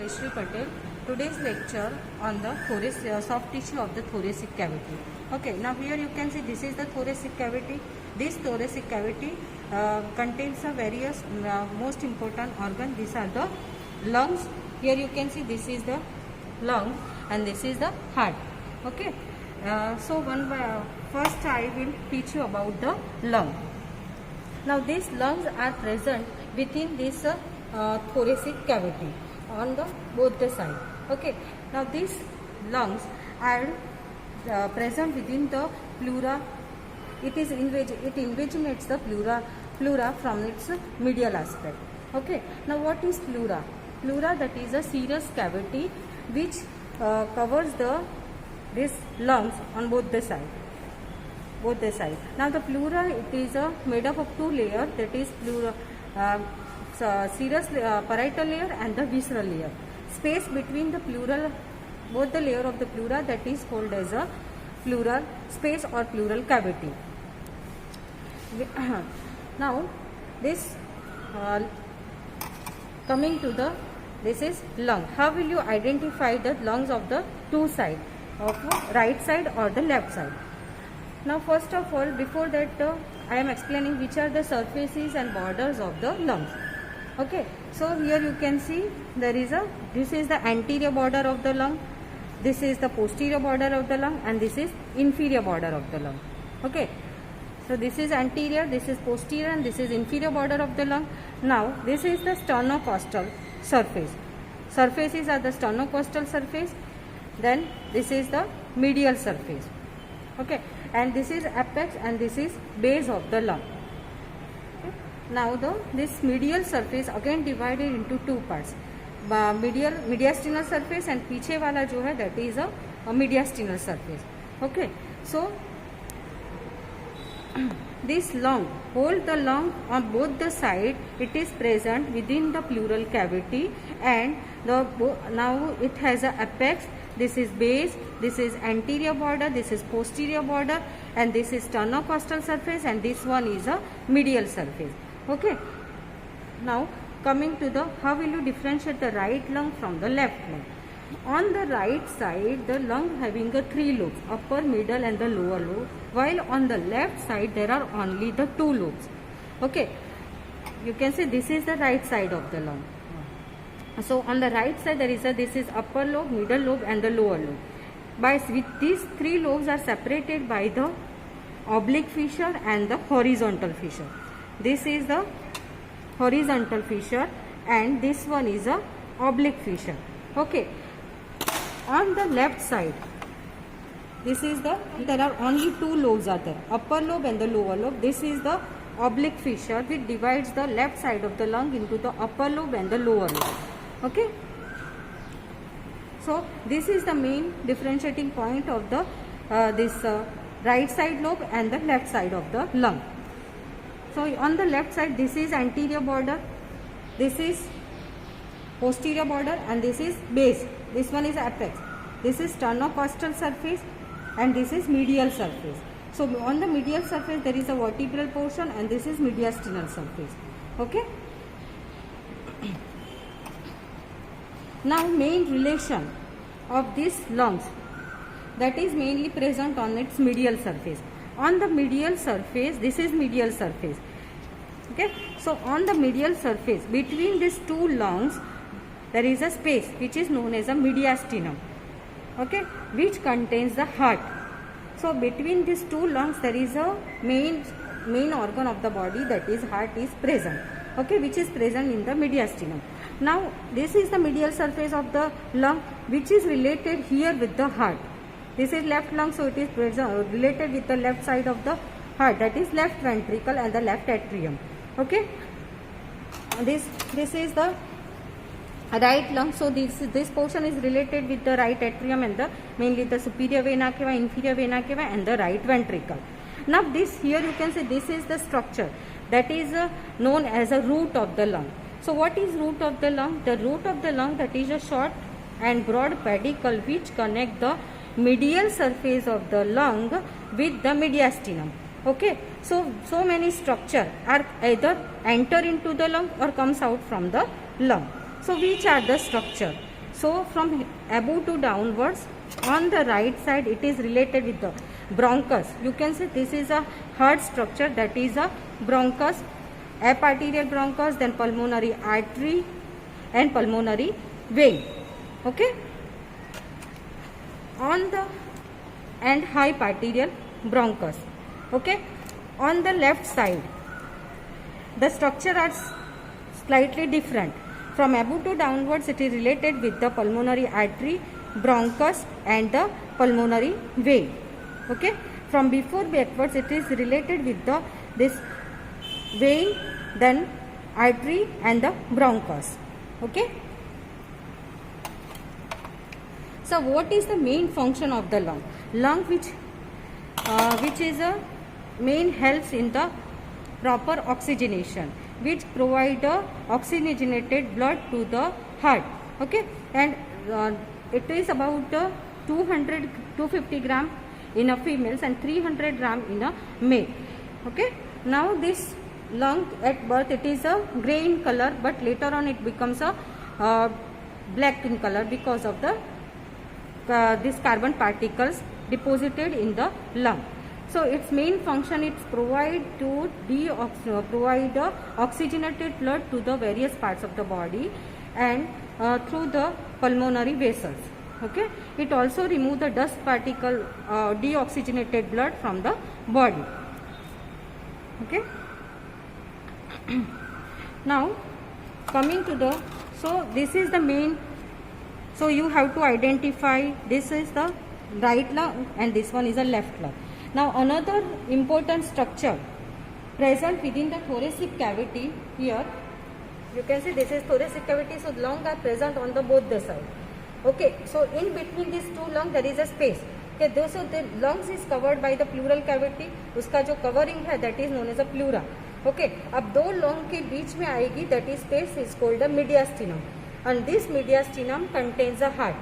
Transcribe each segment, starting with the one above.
Shri Patel. Today's lecture on the soft tissue of the thoracic cavity. Okay, now here you can see this is the thoracic cavity. This thoracic cavity contains a various most important organ. These are the lungs. Here you can see this is the lung and this is the heart. Okay, so first I will teach you about the lung. Now these lungs are present within this thoracic cavity on the both the side. Okay, now these lungs are present within the pleura. It invaginates the pleura from its medial aspect. Okay, now what is pleura? Pleura, that is a serous cavity which covers this lungs on both the sides. Now the pleura, it is made up of two layers, that is pleura, serous parietal layer and the visceral layer. Space between the pleural, both the layer of the pleura, that is called as a pleural space or pleural cavity. Now this coming to this is lung. How will you identify the lungs of the two sides, of right side or the left side? Now first of all, before that I am explaining which are the surfaces and borders of the lungs. Okay, so here you can see this is the anterior border of the lung, this is the posterior border of the lung, and this is inferior border of the lung. Okay, so this is anterior, this is posterior, and this is inferior border of the lung. Now this is the sternocostal surface. Surfaces are the sternocostal surface, then this is the medial surface. Okay, and this is apex and this is base of the lung. Okay. Now this medial surface again divided into two parts, mediastinal surface and पीछे वाला जो है that is a mediastinal surface. Okay, so this lung, hold the lung on both the side, it is present within the pleural cavity, and now it has a apex. This is base, this is anterior border, this is posterior border, and this is sternocostal surface, and this one is a medial surface. Okay. Now coming to how will you differentiate the right lung from the left lung? On the right side, the lung having three lobes, upper, middle, and the lower lobe, while on the left side there are only the two lobes. Okay, you can say this is the right side of the lung. So on the right side there is this is upper lobe, middle lobe, and the lower lobe. With these three lobes are separated by the oblique fissure and the horizontal fissure. This is the horizontal fissure and this one is a oblique fissure. Okay, on the left side there are only two lobes are there, upper lobe and the lower lobe. This is the oblique fissure which divides the left side of the lung into the upper lobe and the lower lobe. Okay, so this is the main differentiating point of the right side lobe and the left side of the lung. So on the left side this is anterior border, this is posterior border, and this is base. This one is apex. This is sternocostal surface and this is medial surface. So on the medial surface there is a vertebral portion and this is mediastinal surface. Okay. Now main relation of these lungs, that is mainly present on its medial surface. On the medial surface, this is medial surface. Okay, so on the medial surface between these two lungs there is a space which is known as a mediastinum. Okay, which contains the heart. So between these two lungs there is a main organ of the body, that is heart, is present. Okay, which is present in the mediastinum. Now this is the medial surface of the lung which is related here with the heart. This is left lung, so it is related with the left side of the heart, that is left ventricle and the left atrium. Okay, this is the right lung, so this portion is related with the right atrium and mainly the superior vena cava, inferior vena cava, and the right ventricle. Now this here you can say this is the structure that is known as a root of the lung. So what is root of the lung? The root of the lung, that is a short and broad pedicle which connect the medial surface of the lung with the mediastinum. Okay, so many structure are either enter into the lung or comes out from the lung. So which are the structure? So from above to downwards, on the right side it is related with the bronchus. You can see this is a heart structure, that is a bronchus, aparterial bronchus, then pulmonary artery and pulmonary vein. Okay, on the and hyparterial bronchus. Okay, on the left side the structure are slightly different. From above to downwards it is related with the pulmonary artery, bronchus and the pulmonary vein. Okay, from before backwards it is related with the this vein, then artery and the bronchus. Okay, so what is the main function of the lung? Lung which is a main helps in the proper oxygenation, which provide oxygenated blood to the heart. Okay, and it is about 250 gram in a females and 300 gram in a male. Okay, now this lung at birth it is a grey in color, but later on it becomes a black in color because of the these carbon particles deposited in the lung. So its main function is provide oxygenated blood to the various parts of the body and through the pulmonary vessels. Okay, it also remove the dust particle, deoxygenated blood from the body. Okay, now coming to the, so this is the main, so you have to identify this is the right lung and this one is the left lung. Now another important structure present within the thoracic cavity, here you can see this is thoracic cavity, so lungs are present on the both the side. Okay, so in between these two lungs there is a space. Okay, so the lungs is covered by the pleural cavity, उसका जो covering है that is known as a pleura. Okay, अब दो lung के बीच में आएगी, that is space is called a mediastinum and this mediastinum contains a heart.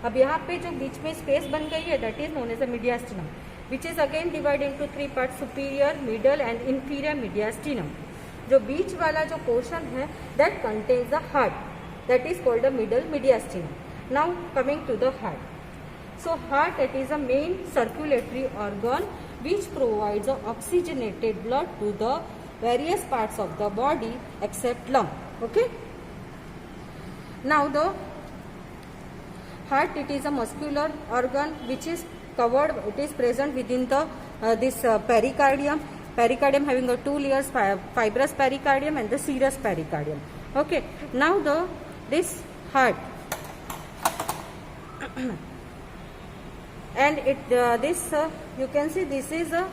अब यहाँ पे जो बीच में स्पेस बन गई है that is known as a mediastinum, which is again divided into three parts, superior, middle and inferior mediastinum. जो बीच वाला जो portion है that contains the heart, that is called the middle mediastinum. Now coming to the heart. So heart, it is a main circulatory organ which provides the oxygenated blood to the various parts of the body except lung. Okay. Now the heart, it is a muscular organ which is covered, it is present within the this pericardium. Pericardium having a two layers, fibrous pericardium and the serous pericardium. Okay. Now the this heart and it this you can see this is a,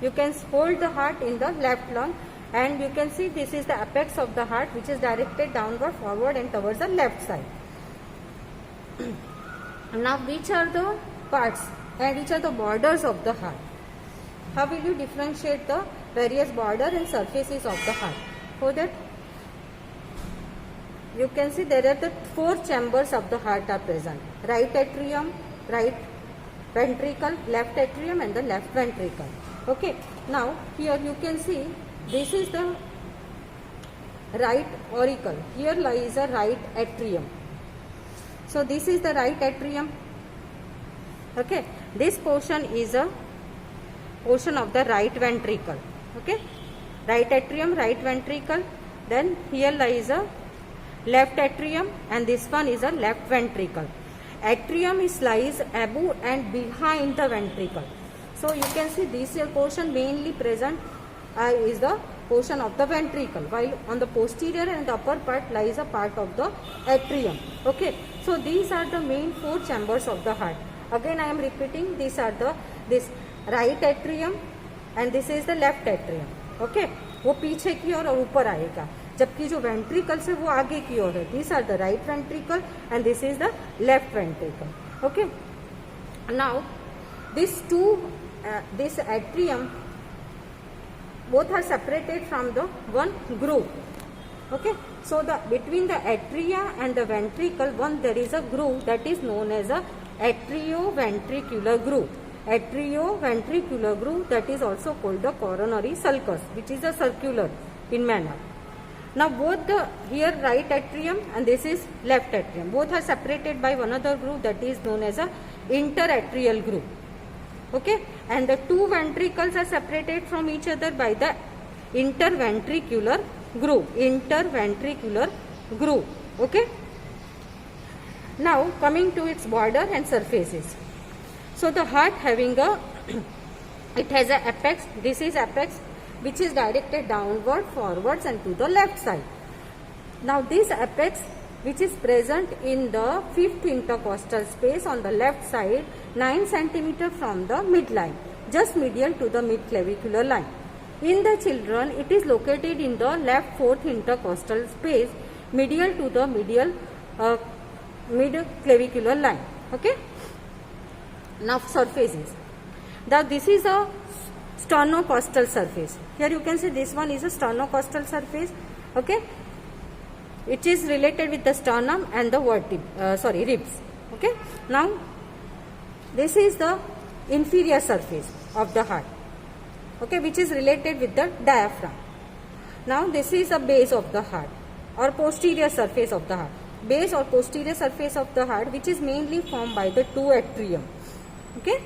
you can hold the heart in the left lung and you can see this is the apex of the heart which is directed downward, forward and towards the left side. Now which are the parts and which are the borders of the heart? How will you differentiate the various border and surfaces of the heart? For that you can see there are the four chambers of the heart are present: right atrium, right ventricle, left atrium and the left ventricle. Okay. Now here you can see this is the right auricle. Here lies a right atrium. So this is the right atrium. Okay. This portion is a portion of the right ventricle. Okay. Right atrium, right ventricle. Then here lies a left atrium and this one is a left ventricle. Atrium is lies above and behind the ventricle. So you can see this portion mainly present is the portion of the ventricle, while on the posterior and the upper part lies a part of the atrium. Okay. So these are the main four chambers of the heart. Again I am repeating, these are the this right atrium and this is the left atrium. Okay. वो पीछे की ओर और ऊपर आएगा, जबकि जो ventricles है वो आगे की ओर है. This are the right ventricle and this is the left ventricle. Okay. Now this two this atrium both are separated from the one groove. Okay. So the between the atria and the ventricle one there is a groove that is known as a atrioventricular groove. Atrioventricular groove, that is also called the coronary sulcus, which is a circular in manner. Now both the here right atrium and this is left atrium, both are separated by one other groove that is known as a interatrial groove. Okay, and the two ventricles are separated from each other by the interventricular groove. Interventricular groove. Okay. Now coming to its border and surfaces. So the heart having a it has a apex. This is apex which is directed downward, forwards and to the left side. Now this apex which is present in the fifth intercostal space on the left side 9 cm from the midline, just medial to the midclavicular line. In the children it is located in the left fourth intercostal space medial to the midclavicular line. Okay. Now surfaces. Now this is a sternocostal surface. Here you can see this one is a sternocostal surface. Okay. It is related with the sternum and the ribs. Okay. Now this is the inferior surface of the heart. Okay, which is related with the diaphragm. Now this is the base of the heart or posterior surface of the heart. Base or posterior surface of the heart which is mainly formed by the two atrium. Okay.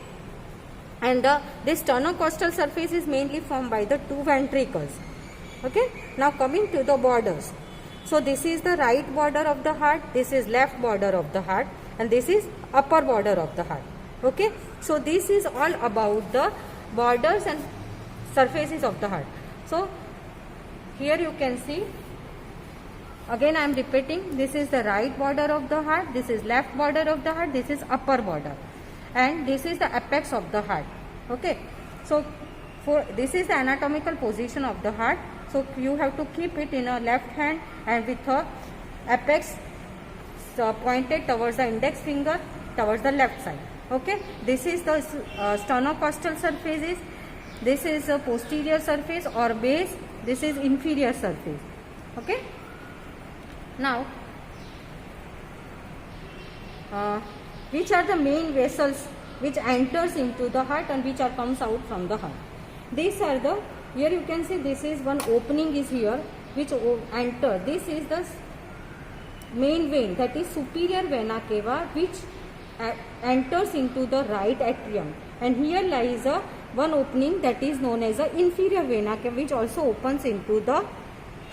And this sternocostal surface is mainly formed by the two ventricles. Okay. Now coming to the borders. So this is the right border of the heart, this is left border of the heart and this is upper border of the heart. Okay. So this is all about the borders and surfaces of the heart. So here you can see, again I am repeating, this is the right border of the heart, this is left border of the heart, this is upper border and this is the apex of the heart. Okay. So this is the anatomical position of the heart. So you have to keep it in a left hand and with a apex pointed towards the index finger towards the left side. Okay. This is the sternocostal surfaces. This is a posterior surface or base. This is inferior surface. Okay. Now which are the main vessels which enters into the heart and which are comes out from the heart? These are the, here you can see this is one opening is here which enter. This is the main vein, that is superior vena cava, which enters into the right atrium, and here lies a one opening that is known as the inferior vena cava, which also opens into the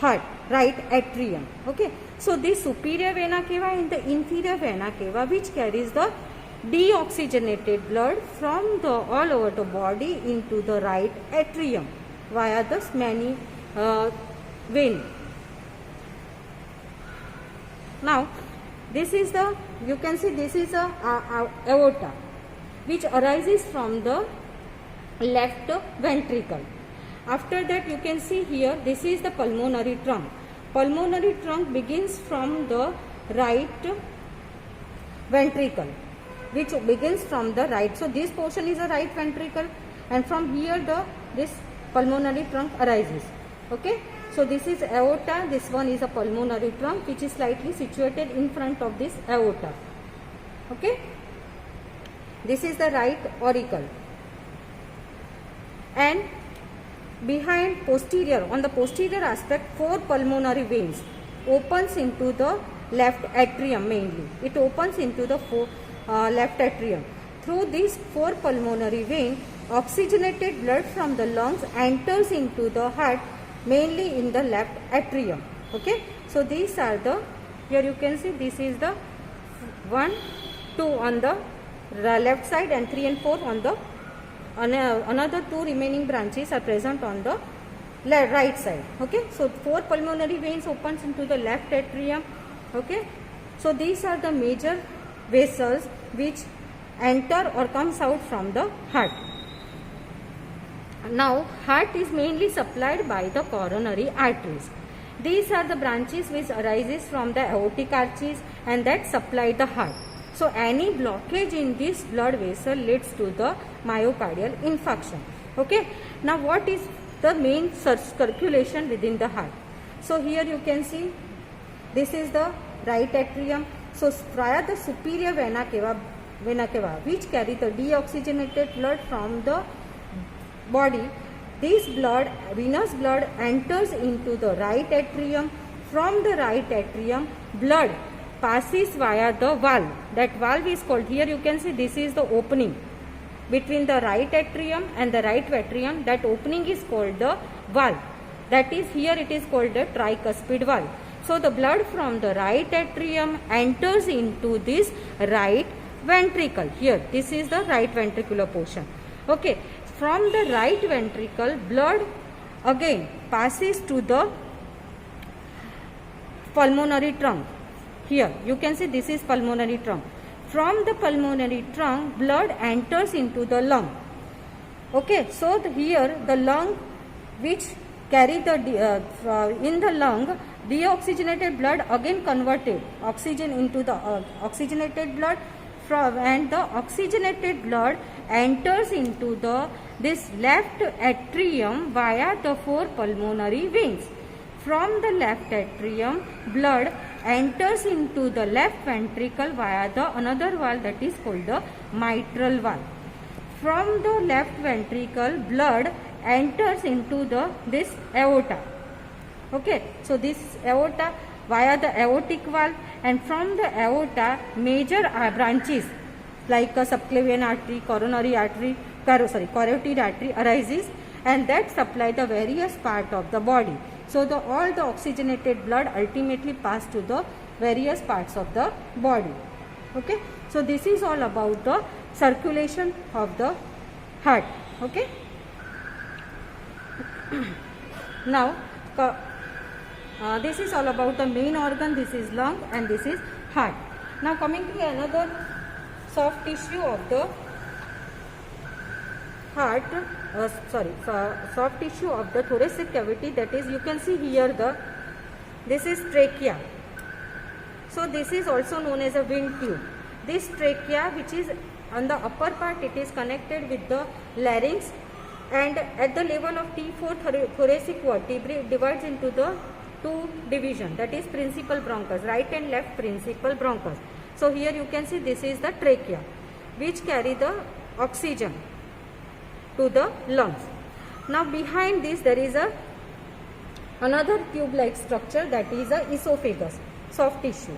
heart, right atrium. Okay. So this superior vena cava and the inferior vena cava which carries the deoxygenated blood from the all over the body into the right atrium via the many vein. Now this is the, you can see this is a aorta which arises from the left ventricle. After that you can see here this is the pulmonary trunk. Pulmonary trunk begins from the right ventricle, which begins from the right. So this portion is a right ventricle and from here this pulmonary trunk arises. Okay. So this is aorta, this one is a pulmonary trunk which is slightly situated in front of this aorta. Okay. This is the right auricle. And behind posterior, on the posterior aspect, 4 pulmonary veins opens into the left atrium mainly. It opens into the left atrium. Through these 4 pulmonary veins, oxygenated blood from the lungs enters into the heart mainly in the left atrium. Okay. So these are the, here you can see this is the 1, 2 on the left side and 3 and 4 on the another 2 remaining branches are present on the right side. Okay. So 4 pulmonary veins opens into the left atrium. Okay. So these are the major vessels which enter or comes out from the heart. Now heart is mainly supplied by the coronary arteries. These are the branches which arises from the aortic arches and that supply the heart. So any blockage in this blood vessel leads to the myocardial infarction. Okay. Now what is the main circulation within the heart? So here you can see this is the right atrium. So via the superior vena cava which carry the deoxygenated blood from the body, this blood, venous blood enters into the right atrium From the right atrium, blood passes via the valve. That valve is called, here you can see this is the opening between the right atrium and the right atrium. That opening is called the valve. That is, here it is called the tricuspid valve. So the blood from the right atrium enters into this right ventricle. Here, this is the right ventricular portion. Okay, from the right ventricle, blood again passes to the pulmonary trunk. Here you can see this is pulmonary trunk. From the pulmonary trunk, blood enters into the lung. Okay, so here the lung which carry the in the lung, deoxygenated blood again converted oxygen into the oxygenated blood, and the oxygenated blood enters into the this left atrium via the 4 pulmonary veins. From the left atrium, blood enters into the left ventricle via the another valve that is called the mitral valve. From the left ventricle, blood enters into the this aorta. Okay, so this aorta via the aortic valve, and from the aorta major branches like a subclavian artery, coronary artery, carotid artery arises, and that supply the various part of the body. So all the oxygenated blood ultimately pass to the various parts of the body. Okay, so this is all about the circulation of the heart. Okay. Now this is all about the main organ. This is lung and this is heart. Now coming to another soft tissue of the heart, soft tissue of the thoracic cavity, that is, you can see here this is trachea. So this is also known as a wind tube. This trachea, which is on the upper part, it is connected with the larynx, and at the level of T4 thoracic vertebrae it divides into the 2 division, that is principal bronchus, right and left principal bronchus. So here you can see this is the trachea which carry the oxygen to the lungs. Now behind this there is another tube like structure, that is a esophagus, soft tissue.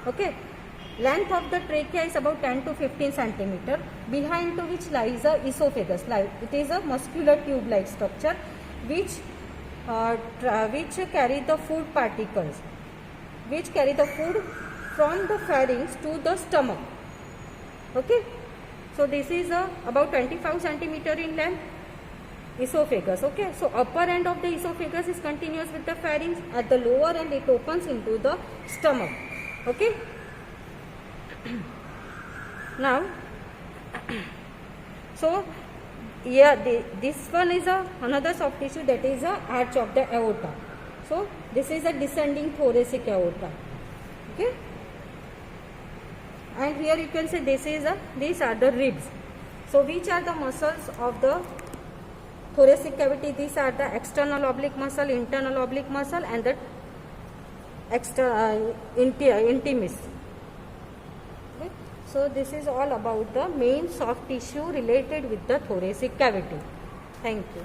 Okay, length of the trachea is about 10 to 15 centimeter, behind to which lies a esophagus. It is a muscular tube like structure which carry the food particles, which carry the food from the pharynx to the stomach. Okay, so this is about 25 centimeter in length esophagus. Okay, so upper end of the esophagus is continuous with the pharynx, at the lower end it opens into the stomach. Okay. Now so yeah, this one is another soft tissue, that is a arch of the aorta. So this is a descending thoracic aorta. Okay, and here you can say these are the ribs. So which are the muscles of the thoracic cavity? These are the external oblique muscle, internal oblique muscle, and the intimus. Okay. So this is all about the main soft tissue related with the thoracic cavity. Thank you.